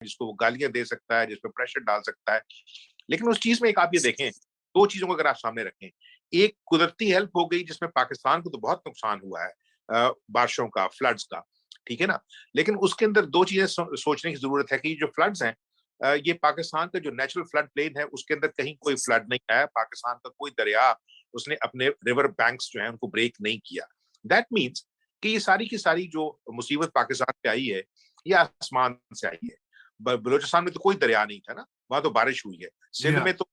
जिसको वो गालियां दे सकता है, जिस पर प्रेशर डाल सकता है। लेकिन उस चीज में एक आप ये देखें, दो चीजों को अगर आप सामने रखें, एक कुदरती हेल्प हो गई जिसमें पाकिस्तान को तो बहुत नुकसान हुआ है, बारिशों का, फ्लड्स का, ठीक है ना। लेकिन उसके अंदर दो चीजें सोचने की जरूरत है कि जो फ्लड्स हैं, ये पाकिस्तान का जो नेचुरल फ्लड प्लेन है उसके अंदर कहीं कोई फ्लड नहीं आया, पाकिस्तान का कोई दरिया उसने अपने रिवर बैंक्स जो है उनको ब्रेक नहीं किया। दैट मीन्स कि ये सारी की सारी जो मुसीबत पाकिस्तान पे आई है ये आसमान से आई है। बलूचिस्तान में तो कोई दरिया नहीं था ना, वहां तो बारिश हुई है। जी सिंध हाँ। में तो,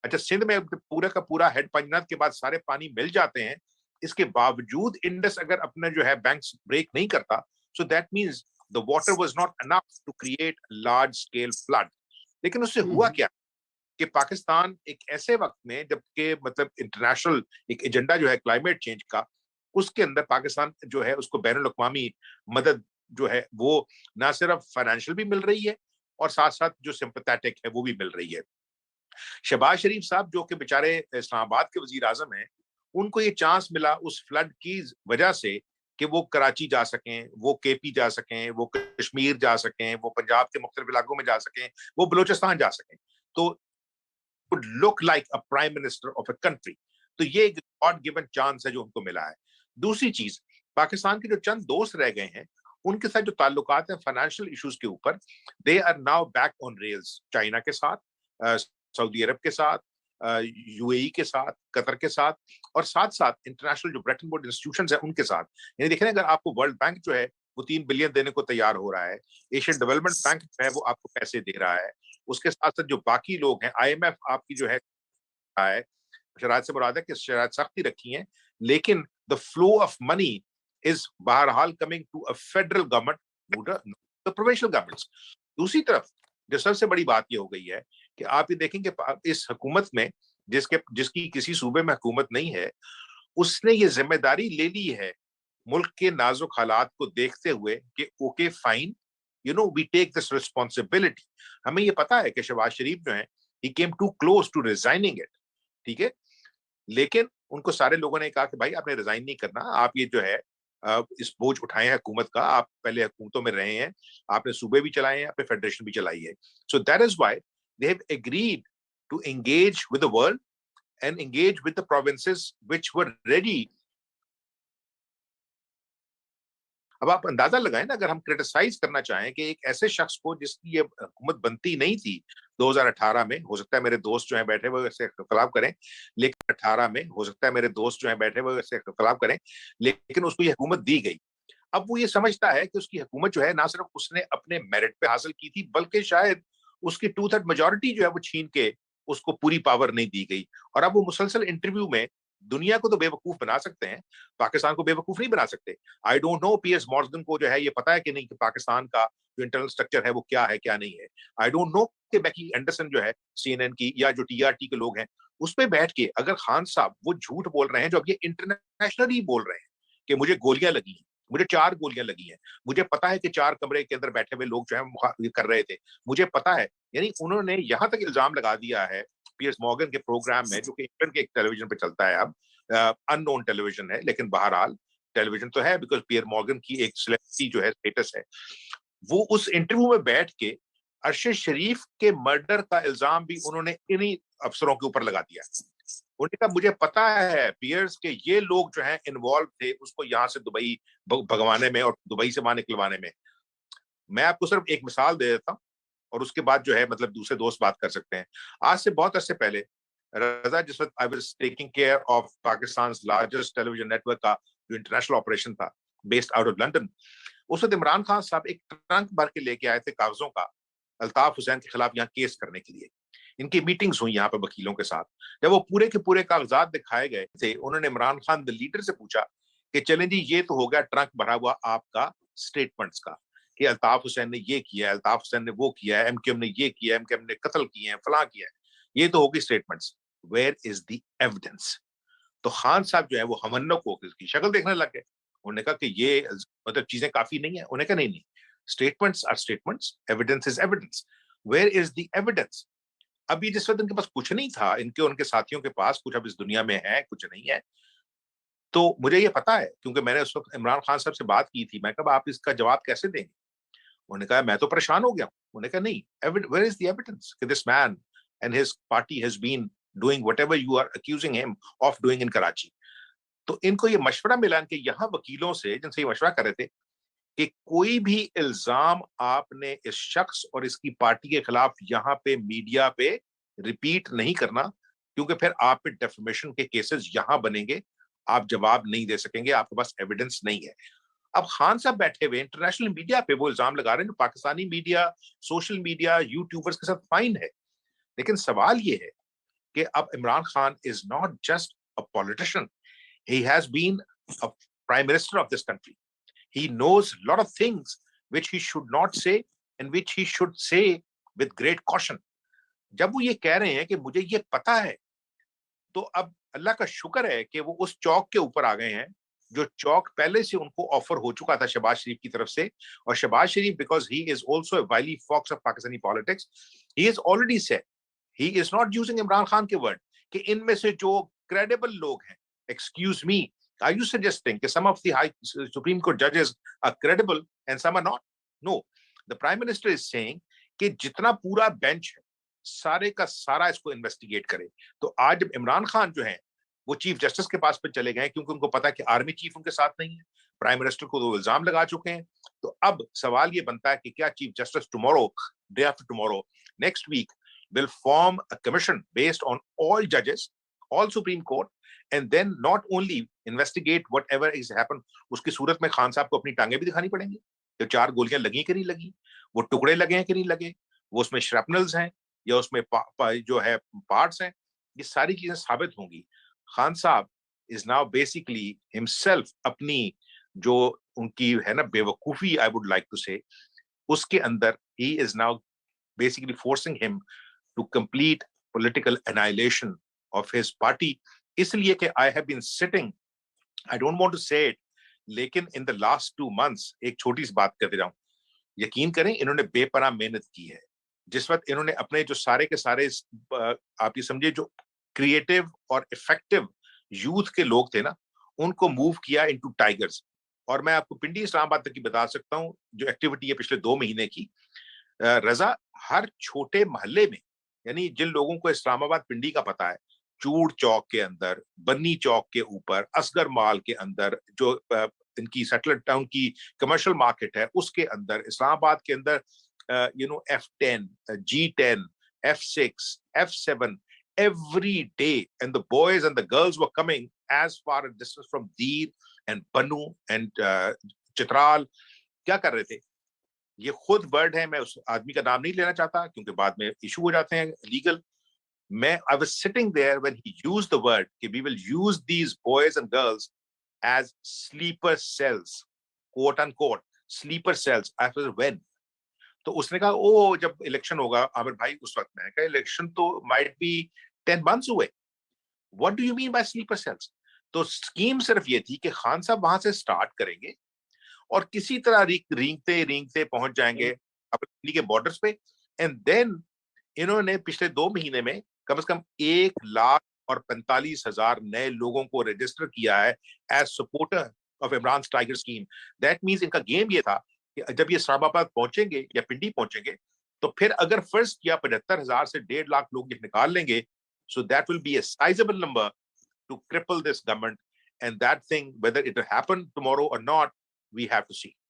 अच्छा सिंध में पूरा का पूरा हेड पंजनाथ के बाद सारे पानी मिल जाते हैं, इसके बावजूद इंडस अगर अपना जो है बैंक ब्रेक नहीं करता, so that means the water was not enough to create large scale flood. लेकिन उससे हुआ हम्म। क्या कि पाकिस्तान एक ऐसे वक्त में जबकि मतलब इंटरनेशनल एक एजेंडा जो है क्लाइमेट चेंज का, उसके अंदर पाकिस्तान जो है उसको बैनुल अक़वामी मदद जो है वो ना सिर्फ फाइनेंशियल भी मिल रही है और साथ साथ जो सिंपैथेटिक है वो भी मिल रही है। शहबाज शरीफ साहब जो कि बेचारे इस्लामाबाद के वजीर आजम हैं, उनको ये चांस मिला उस फ्लड की वजह से कि वो कराची जा सकें, वो केपी जा सकें, वो कश्मीर जा सकें, वो पंजाब के मुख्तलिफ इलाकों में जा सकें, वो बलूचिस्तान जा सकें, तो would look like a prime minister of a country। तो ये एक गॉड गिवन चांस है जो उनको मिला है। दूसरी चीज, पाकिस्तान के जो चंद दोस्त रह गए हैं उनके साथ जो ताल्लुकात हैं फाइनेंशियल इश्यूज के ऊपर, they are now back on rails. China के साथ, सऊदी अरब के साथ, यूएई के साथ, कतर के साथ, और साथ साथ इंटरनेशनल जो ब्रेटन वुड इंस्टीट्यूशंस हैं उनके साथ। यानी देखें अगर आपको वर्ल्ड बैंक जो है वो 3 बिलियन देने को तैयार हो रहा है, एशियन डेवलपमेंट बैंक जो है वो आपको पैसे दे रहा है, उसके साथ साथ जो बाकी लोग हैं, आईएमएफ आपकी जो है शरायत से मुराद है कि शरायत सख्ती रखी है, लेकिन the flow of money is बहरहाल coming to a federal government, the provincial governments. दूसरी तरफ जो सबसे बड़ी बात ये हो गई है कि आप ये देखेंगे इस हुकूमत में जिसकी किसी सूबे में हुकूमत नहीं है, उसने ये जिम्मेदारी ले ली है मुल्क के नाजुक हालात को देखते हुए कि okay fine, you know we take this responsibility. हमें ये पता है कि शहबाज शरीफ जो है he came to close to resigning it, ठीक है, लेकिन उनको सारे लोगों ने कहा कि भाई आपने रिजाइन नहीं करना, आप ये जो है इस बोझ उठाए हैं हुकूमत का, आप पहले हुकूमतों में रहे हैं, आपने सूबे भी चलाए हैं, आपने फेडरेशन भी चलाई है, so that is why they have agreed to engage with the world and engage with the provinces which were ready. अब आप अंदाजा लगाएं ना, अगर हम क्रिटिसाइज करना चाहें कि एक ऐसे शख्स को जिसकी ये हुकूमत बनती नहीं थी 2018 में, हो सकता है मेरे दोस्त जो हैं बैठे हुए इससे इख्तिलाफ करें, लेकिन 18 में हो सकता है मेरे दोस्त जो हैं बैठे हुए इससे इख्तिलाफ करें, लेकिन उसको ये हुकूमत दी गई। अब वो ये समझता है कि उसकी हुकूमत जो है ना सिर्फ उसने अपने मेरिट पे हासिल की थी, बल्कि शायद उसकी 2/3 मेजोरिटी जो है वो छीन के उसको पूरी पावर नहीं दी गई। और अब वो मुसलसल इंटरव्यू में दुनिया को तो बेवकूफ बना सकते हैं, पाकिस्तान को बेवकूफ नहीं बना सकते। I don't know PS Morgan को जो है ये पता है कि नहीं कि पाकिस्तान का जो इंटरनल स्ट्रक्चर है वो क्या है क्या नहीं है। आई डोंट नो कि बेकी एंडरसन जो है सीएनएन की या जो टीआरटी के लोग हैं उस पे बैठ के अगर खान साहब वो झूठ बोल रहे हैं जो अब ये इंटरनेशनली बोल रहे हैं कि मुझे गोलियां लगी हैं, मुझे 4 गोलियां लगी हैं, मुझे पता है कि 4 कमरे के अंदर बैठे हुए लोग जो है कर रहे थे, मुझे पता है। यानी उन्होंने यहां तक इल्जाम लगा दिया है पीएस मॉर्गन के प्रोग्राम में, जो कि इंग्लैंड के एक टेलीविजन पे चलता है, अब अननोन टेलीविजन है लेकिन बहरहाल टेलीविजन तो है, बिकॉज पियर मॉर्गन की एक सेलिब्रिटी जो है स्टेटस है। वो उस इंटरव्यू में बैठ के अरशद शरीफ के मर्डर का इल्जाम भी उन्होंने इन्हीं अफसरों के ऊपर लगा दिया। उन्होंने कहा मुझे पता है पियर्स के ये लोग जो हैं इन्वॉल्व थे उसको यहां से दुबई भगवाने में और दुबई से वहां निकलवाने में। मैं आपको सिर्फ एक मिसाल दे देता हूँ और उसके बाद जो है मतलब दूसरे दोस्त बात कर सकते हैं। आज से बहुत अरसे पहले रजा, जिस वक्त I was taking care of Pakistan largest television network का जो इंटरनेशनल ऑपरेशन था बेस्ड आउट ऑफ लंदन, उस वक्त इमरान खान साहब एक ट्रंक भर के लेके आए थे कागजों का अल्ताफ हुसैन के खिलाफ यहाँ केस करने के लिए। इनकी मीटिंग्स हुई यहाँ पे वकीलों के साथ। जब वो पूरे के पूरे कागजात दिखाए गए थे, उन्होंने इमरान खान द लीडर से पूछा कि चलें जी ये तो हो गया ट्रंक भरा हुआ आपका स्टेटमेंट्स का कि अल्ताफ हुसैन ने ये किया है, अल्ताफ हुसैन ने वो किया है, एमकेएम ने ये किया है, एमकेएम ने कत्ल किए हैं, फलां किया है, ये तो होगी statements, where is the evidence. तो खान साहब जो है वो हमन्नो को की शक्ल देखने लग गए। उन्होंने कहा कि ये मतलब चीजें काफी नहीं है। उन्होंने कहा नहीं नहीं, statements are statements, evidence is evidence, where is the evidence. अभी जिस वक्त इनके पास कुछ नहीं था, इनके उनके साथियों के पास कुछ अब इस दुनिया में है कुछ नहीं है, तो मुझे ये पता है क्योंकि मैंने उस वक्त इमरान खान साहब से बात की थी। मैं कहा आप इसका जवाब कैसे देंगे? उन्होंने कहा मैं तो परेशान हो गया हूं। उन्होंने कहा नहीं, where is the evidence कि this man and his party has been doing whatever you are accusing him of doing in Karachi. तो इनको ये मशवरा मिला कि यहाँ वकीलों से जिनसे ये मशवरा कर रहे थे कि कोई भी इल्जाम आपने इस शख्स और इसकी पार्टी के खिलाफ यहाँ पे मीडिया पे रिपीट नहीं करना, क्योंकि फिर आप पे डेफेमेशन के केसेस यहाँ बनेंगे, आप जवाब नहीं दे सकेंगे, आपके पास एविडेंस नहीं है। अब खान साहब बैठे हुए इंटरनेशनल मीडिया पे वो इल्जाम लगा रहे हैं, Pakistani media, social media, YouTubers के साथ फाइन है। लेकिन सवाल ये है कि अब Imran Khan is not just a politician, he has been a prime minister of this country. He knows a lot of things which he should not say and which he should say with great caution. जब वो ये कह रहे हैं कि मुझे ये पता है, तो अब अल्लाह का शुक्र है कि वो उस चौक के ऊपर आ गए हैं जो चौक पहले से उनको ऑफर हो चुका था शहबाज शरीफ की तरफ से. और Shahbaz Sharif, because he is also a wily fox of Pakistani politics, he has already said, he is not using Imran Khan के वर्ड, कि इनमें से जो क्रेडिबल लोग हैं, excuse me, are you suggesting that some of the high Supreme Court judges are credible and some are not? No, the Prime Minister is saying कि जितना पूरा बेंच है सारे का सारा इसको इन्वेस्टिगेट करे. तो आज जब इमरान खान जो है वो चीफ जस्टिस के पास पे चले गए क्योंकि उनको पता है कि आर्मी चीफ उनके साथ नहीं है, प्राइम मिनिस्टर को तो इल्जाम लगा चुके हैं. तो अब सवाल ये बनता है कि क्या chief justice tomorrow, day after tomorrow, next week will form a commission based on all judges, all Supreme Court, and then not only investigate whatever is happened. उसकी सूरत में खान साहब को अपनी टांगे भी दिखानी पड़ेंगी, तो 4 गोलियां लगी कि नहीं लगी, वो टुकड़े लगे हैं कि नहीं लगे, वो उसमें श्रैपनल्स हैं या उसमें जो है पार्ट्स हैं, ये सारी चीजें साबित होंगी. खान साहब इज नाउ बेसिकली हिमसेल्फ अपनी जो उनकी है ना बेवकूफी, आई वुड लाइक टू से, उसके अंदर he is now basically forcing him to complete political annihilation of his party. इसलिए कि I have been sitting, I don't want to say it, लेकिन in the last 2 months एक छोटी सी बात करते जाऊं, यकीन करें इन्होंने बेपनाह मेहनत की है. जिस वक्त इन्होंने अपने जो सारे के सारे आप ये समझिए जो क्रिएटिव और इफेक्टिव यूथ के लोग थे ना, उनको मूव किया इनटू टाइगर्स. और मैं आपको पिंडी इस्लामाबाद तक की बता सकता हूं जो एक्टिविटी है पिछले 2 महीने की. रजा, हर छोटे मोहल्ले में, यानी जिन लोगों को इस्लामाबाद पिंडी का पता है, चूड़ चौक के अंदर, बन्नी चौक के ऊपर, असगर माल के अंदर, जो इनकी सेटलर टाउन की कमर्शियल मार्केट है उसके अंदर, इस्लामाबाद के अंदर F10, G10, F6, F7 every day, and the boys and the girls were coming as far a distance from Deer and Banu and Chitral. क्या कर रहे थे? ये खुद वर्ड है, मैं उस आदमी का नाम नहीं लेना चाहता क्योंकि बाद में इशू हो जाते हैं लीगल. मैं I was sitting there when he used the word कि we will use these boys and girls as sleeper cells, quote unquote sleeper cells. I was when, तो उसने कहा ओ जब इलेक्शन होगा आमिर भाई उस वक्त. मैंने कहा इलेक्शन तो might be 10 months away. What do you mean by sleeper cells? तो स्कीम सिर्फ ये थी कि खान साहब वहां से स्टार्ट करेंगे और किसी तरह रेंगते रेंगते पहुंच जाएंगे अपनी के बॉर्डर्स पे. एंड देन इन्होंने पिछले 2 महीने में कम से कम 1,45,000 नए लोगों को रजिस्टर किया है as supporter of Imran tiger scheme. That means इनका गेम ये था कि जब ये इस्लामाबाद पहुंचेंगे या पिंडी पहुंचेंगे तो फिर अगर फर्स्ट या 75,000 से 1.5 लाख लोग ये निकाल लेंगे, so that will be a sizable number two cripple this government. And that thing, whether it will happen tomorrow और not, we have to see.